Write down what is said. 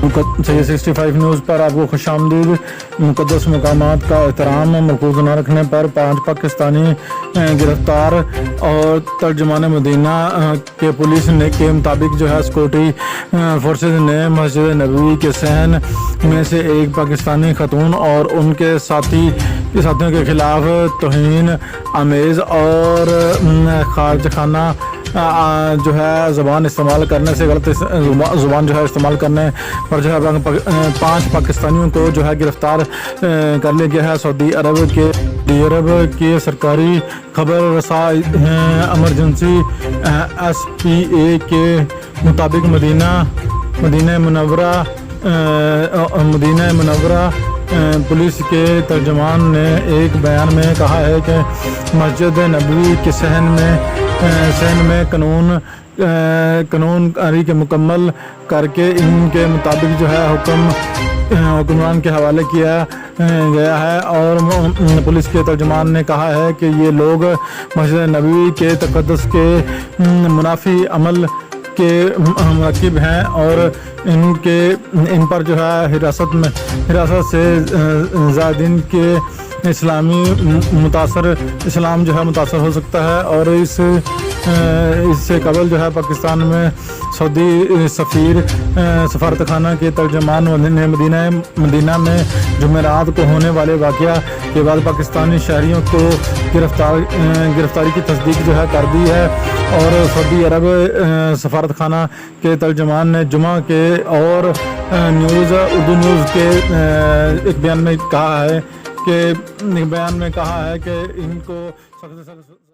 65 news پر آپ کو خوش آمدید۔ مقدس مقامات کا احترام مرکوز نہ رکھنے پر 5 پاکستانی گرفتار، اور ترجمان مدینہ کے پولیس نے کے مطابق جو ہے سیکورٹی فورسز نے مسجد نبوی کے صحن میں سے ایک پاکستانی خاتون اور ان کے ساتھیوں کے خلاف توہین آمیز اور خارج خانہ جو ہے زبان استعمال کرنے سے غلط زبان جو ہے استعمال کرنے پر جو ہے 5 پاکستانیوں کو جو ہے گرفتار کر لیا گیا ہے۔ سعودی عرب کے سرکاری خبر رساں ایمرجنسی SPA کے مطابق مدینہ منورہ پولیس کے ترجمان نے ایک بیان میں کہا ہے کہ مسجد نبوی کے صحن میں قانون کاری کے مکمل کر کے ان کے مطابق جو ہے حکمران کے حوالے کیا گیا ہے، اور پولیس کے ترجمان نے کہا ہے کہ یہ لوگ مسجد نبوی کے تقدس کے منافی عمل کے مرتکب ہیں اور ان پر جو ہے حراست سے زائدین کے اسلام جو ہے متاثر ہو سکتا ہے، اور اس سے قبل جو ہے پاکستان میں سعودی سفارتخانہ کے ترجمان نے مدینہ میں جمعرات کو ہونے والے واقعہ کے بعد پاکستانی شہریوں کو گرفتاری کی تصدیق جو ہے کر دی ہے، اور سعودی عرب سفارتخانہ کے ترجمان نے جمعہ کے اور اردو نیوز کے ایک بیان میں کہا ہے کہ ان کو سخت